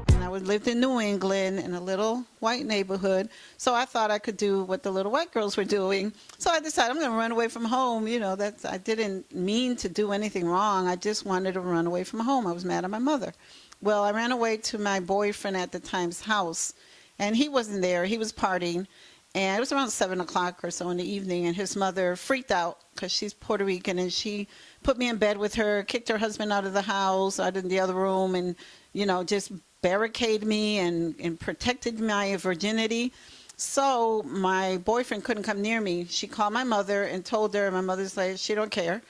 And I lived in New England in a little white neighborhood. So I thought I could do what the little white girls were doing. So I decided I'm going to run away from home. You know, that's, I didn't mean to do anything wrong. I just wanted to run away from home. I was mad at my mother. Well, I ran away to my boyfriend at the time's house, and he wasn't there. He was partying. And it was around 7 o'clock or so in the evening, and his mother freaked out because she's Puerto Rican, and she put me in bed with her, kicked her husband out of the house, out in the other room, and, you know, just barricaded me and protected my virginity. So my boyfriend couldn't come near me. She called my mother and told her, and my mother's like, she don't care.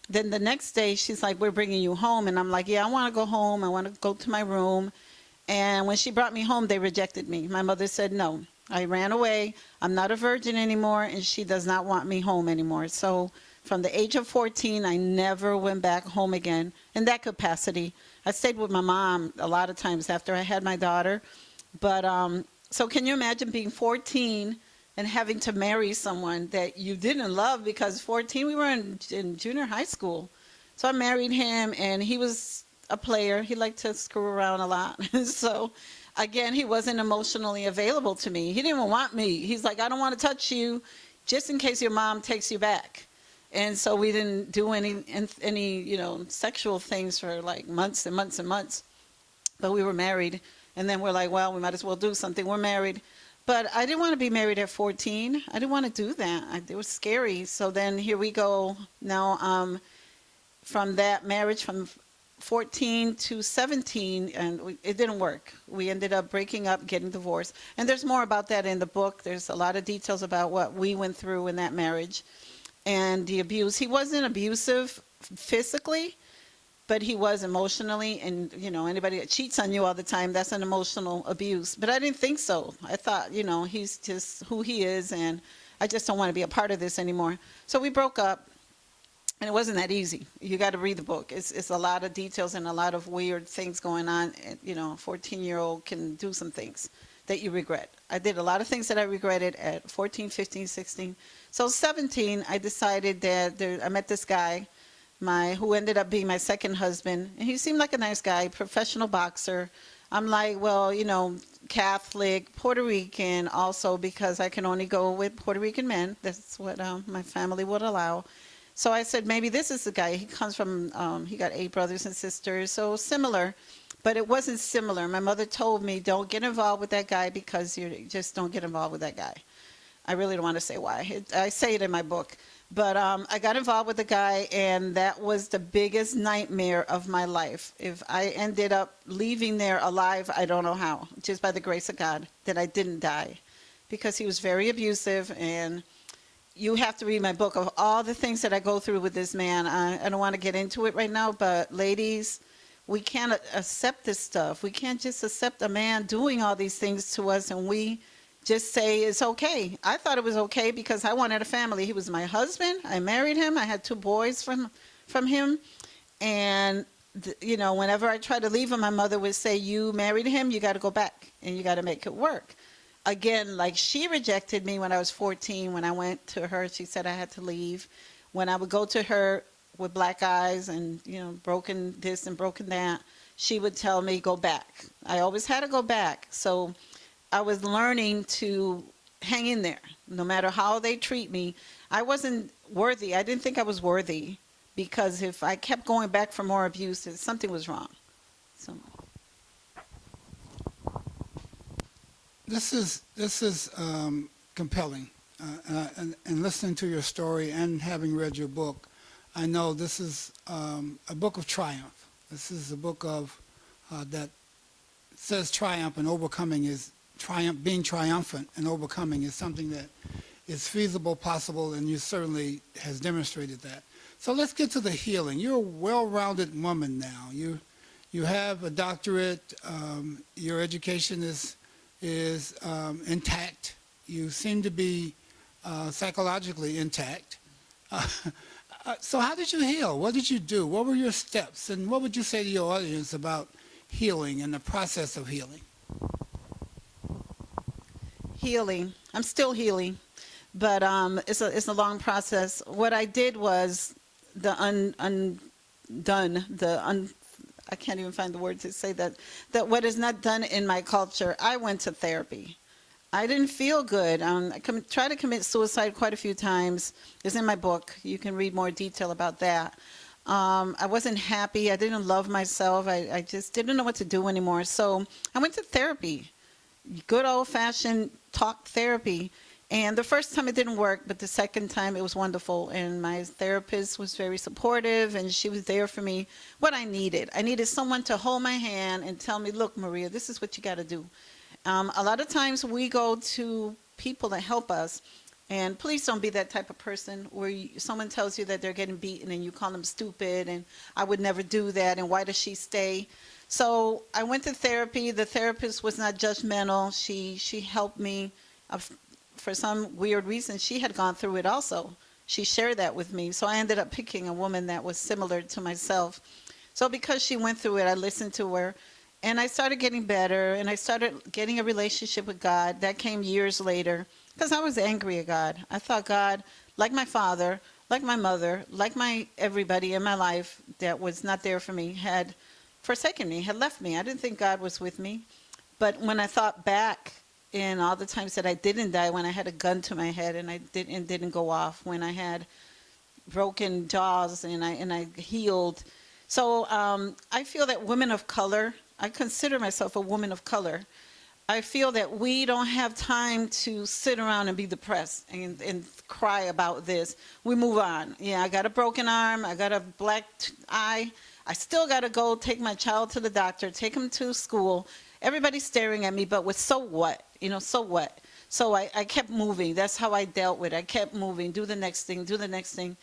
Then the next day, she's like, we're bringing you home. And I'm like, yeah, I want to go home. I want to go to my room. And when she brought me home, they rejected me. My mother said, no, I ran away. I'm not a virgin anymore, and she does not want me home anymore. So from the age of 14, I never went back home again in that capacity. I stayed with my mom a lot of times after I had my daughter. But so can you imagine being 14 and having to marry someone that you didn't love? Because 14, we were in junior high school. So I married him, and he was a player. He liked to screw around a lot. So again, he wasn't emotionally available to me. He didn't even want me. He's like, I don't want to touch you just in case your mom takes you back. And so we didn't do any you know, sexual things for like months and months and months. But we were married. And then we're like, well, we might as well do something. We're married. But I didn't want to be married at 14. I didn't want to do that. It was scary. So then here we go now, from that marriage, from 14 to 17, and it didn't work. We ended up breaking up, getting divorced. And there's more about that in the book. There's a lot of details about what we went through in that marriage and the abuse. He wasn't abusive physically, but he was emotionally. And, you know, anybody that cheats on you all the time, that's an emotional abuse. But I didn't think so. I thought, you know, he's just who he is, and I just don't want to be a part of this anymore. So we broke up. And it wasn't that easy. You got to read the book. It's a lot of details and a lot of weird things going on. You know, a 14-year-old can do some things that you regret. I did a lot of things that I regretted at 14, 15, 16. So 17, I decided that I met this guy, who ended up being my second husband. And he seemed like a nice guy, professional boxer. I'm like, well, you know, Catholic, Puerto Rican also, because I can only go with Puerto Rican men. That's what my family would allow. So I said, maybe this is the guy. He comes from, he got 8 brothers and sisters, so similar. But it wasn't similar. My mother told me, don't get involved with that guy because you just don't get involved with that guy. I really don't want to say why. I say it in my book. But I got involved with the guy, and that was the biggest nightmare of my life. If I ended up leaving there alive, I don't know how, just by the grace of God, that I didn't die. Because he was very abusive, and you have to read my book of all the things that I go through with this man. I don't want to get into it right now, but ladies, we can't accept this stuff. We can't just accept a man doing all these things to us and we just say it's okay. I thought it was okay because I wanted a family. He was my husband. I married him. I had 2 boys from him. And, you know, whenever I tried to leave him, my mother would say, you married him, you got to go back and you got to make it work. Again, like she rejected me when I was 14. When I went to her, she said I had to leave. When I would go to her with black eyes and, you know, broken this and broken that, she would tell me, go back. I always had to go back. So I was learning to hang in there, no matter how they treat me. I wasn't worthy. I didn't think I was worthy because if I kept going back for more abuse, something was wrong. So. This is compelling, and listening to your story and having read your book, I know this is a book of triumph. This is a book of that says triumph, and overcoming is triumph. Being triumphant and overcoming is something that is feasible, possible, and you certainly has demonstrated that. So let's get to the healing. You're a well-rounded woman now. You have a doctorate. Your education is intact. You seem to be psychologically intact. So how did you heal? What did you do? What were your steps? And what would you say to your audience about healing and the process of healing? healing. I'm still healing, but it's a long process. What I did was I can't even find the word to say that what is not done in my culture. I went to therapy. I didn't feel good. Tried to commit suicide quite a few times. It's in my book. You can read more detail about that. I wasn't happy. I didn't love myself. I just didn't know what to do anymore. So I went to therapy, good old-fashioned talk therapy. And the first time it didn't work, but the second time it was wonderful. And my therapist was very supportive, and she was there for me. What I needed someone to hold my hand and tell me, look, Maria, this is what you got to do. A lot of times we go to people that help us, and please don't be that type of person where someone tells you that they're getting beaten and you call them stupid, and I would never do that, and why does she stay? So I went to therapy. The therapist was not judgmental. She helped me. For some weird reason, she had gone through it also. She shared that with me. So I ended up picking a woman that was similar to myself. So because she went through it, I listened to her. And I started getting better, and I started getting a relationship with God. That came years later, because I was angry at God. I thought God, like my father, like my mother, like everybody in my life that was not there for me, had forsaken me, had left me. I didn't think God was with me. But when I thought back in all the times that I didn't die, when I had a gun to my head and didn't go off, when I had broken jaws and I healed. So I feel that women of color, I consider myself a woman of color. I feel that we don't have time to sit around and be depressed and cry about this. We move on. Yeah, I got a broken arm. I got a black eye. I still got to go take my child to the doctor, take him to school. Everybody's staring at me, but with so what? So what? So I kept moving. That's how I dealt with it. I kept moving, do the next thing, do the next thing.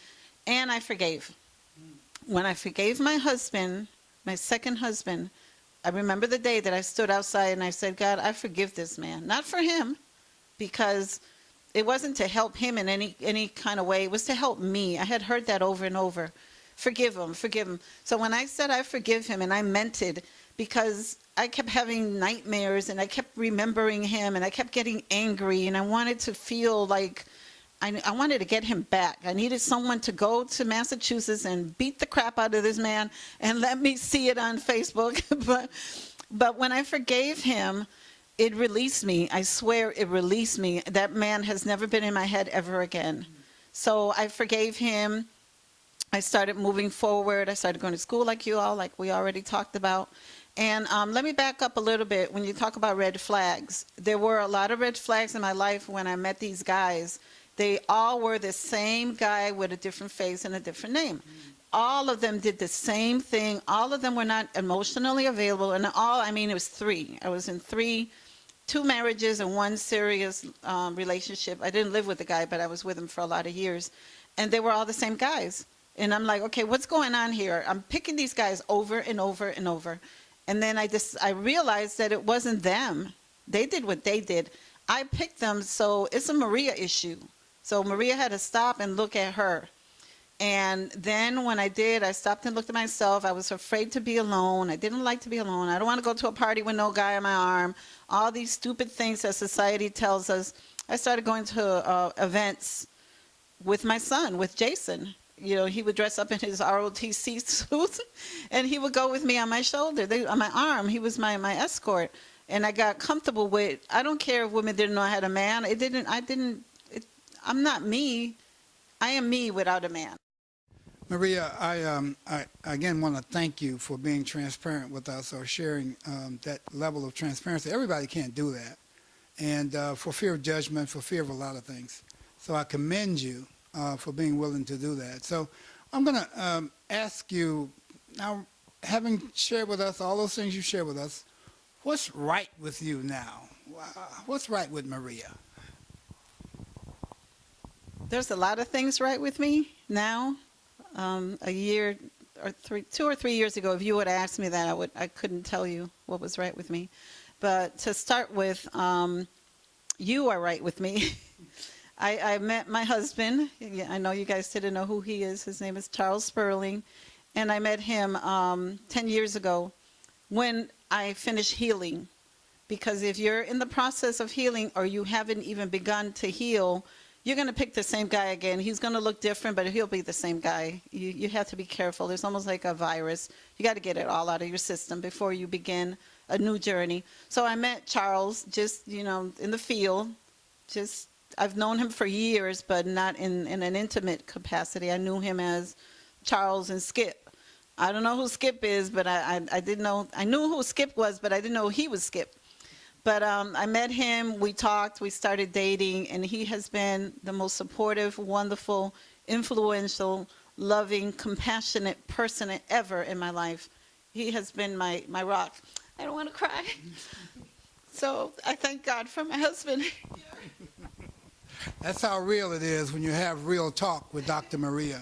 And I forgave. When I forgave my husband, my second husband, I remember the day that I stood outside and I said, God, I forgive this man. Not for him, because it wasn't to help him in any kind of way. It was to help me. I had heard that over and over. Forgive him, forgive him. So when I said I forgive him, and I meant it, because I kept having nightmares and I kept remembering him and I kept getting angry, and I wanted to feel like I wanted to get him back. I needed someone to go to Massachusetts and beat the crap out of this man and let me see it on Facebook. But when I forgave him, it released me. I swear it released me. That man has never been in my head ever again. So I forgave him. I started moving forward. I started going to school like you all, like we already talked about. And let me back up a little bit. When you talk about red flags, there were a lot of red flags in my life when I met these guys. They all were the same guy with a different face and a different name. All of them did the same thing. All of them were not emotionally available. And it was three. I was in two marriages and one serious relationship. I didn't live with the guy, but I was with him for a lot of years. And they were all the same guys. And I'm like, okay, what's going on here? I'm picking these guys over and over and over. And then I realized that it wasn't them. They did what they did. I picked them, so it's a Maria issue. So Maria had to stop and look at her. And then when I did, I stopped and looked at myself. I was afraid to be alone. I didn't like to be alone. I don't want to go to a party with no guy on my arm. All these stupid things that society tells us. I started going to events with my son, with Jason. He would dress up in his ROTC suit, and he would go with me on my shoulder, on my arm. He was my escort. And I got comfortable with, I don't care if women didn't know I had a man. I'm not me. I am me without a man. Maria, I again want to thank you for being transparent with us, or sharing that level of transparency. Everybody can't do that. And for fear of judgment, for fear of a lot of things. So I commend you for being willing to do that. So I'm going to ask you, now, having shared with us all those things you shared with us, what's right with you now? What's right with Maria? There's a lot of things right with me now. A year or 2 or 3 years ago, if you would have asked me that, I couldn't tell you what was right with me. But to start with, you are right with me. I met my husband. I know you guys didn't know who he is. His name is Flores-Sperling. And I met him 10 years ago when I finished healing. Because if you're in the process of healing or you haven't even begun to heal, you're going to pick the same guy again. He's going to look different, but he'll be the same guy. You have to be careful. It's almost like a virus. You got to get it all out of your system before you begin a new journey. So I met Charles just, in the field. Just, I've known him for years, but not in an intimate capacity. I knew him as Charles and Skip. I don't know who Skip is, but I didn't know. I knew who Skip was, but I didn't know he was Skip. But I met him, we talked, we started dating, and he has been the most supportive, wonderful, influential, loving, compassionate person ever in my life. He has been my rock. I don't want to cry. So I thank God for my husband. That's how real it is when you have real talk with Dr. Maria.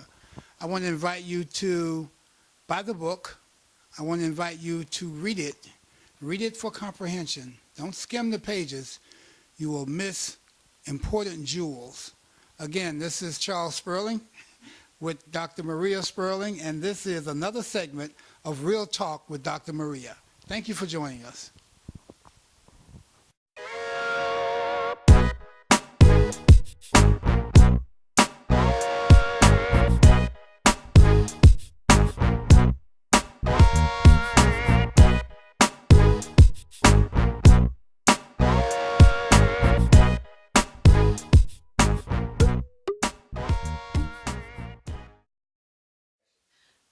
I want to invite you to buy the book. I want to invite you to read it. Read it for comprehension. Don't skim the pages. You will miss important jewels. Again, this is Charles Sperling with Dr. Maria Sperling, and this is another segment of Real Talk with Dr. Maria. Thank you for joining us.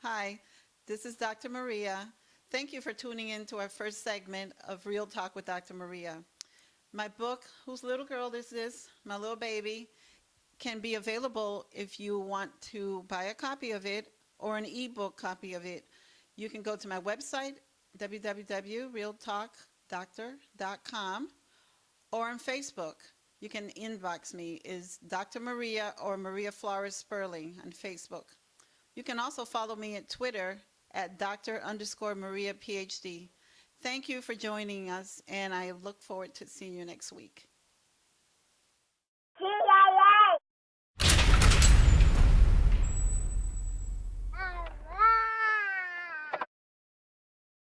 Hi, this is Dr. Maria. Thank you for tuning in to our first segment of Real Talk with Dr. Maria. My book, Whose Little Girl Is This? My Little Baby, can be available if you want to buy a copy of it or an ebook copy of it. You can go to my website, www.realtalkdoctor.com, or on Facebook. You can inbox me, is Dr. Maria or Maria Flores-Sperling on Facebook. You can also follow me at Twitter at Dr._Maria PhD. Thank you for joining us, and I look forward to seeing you next week.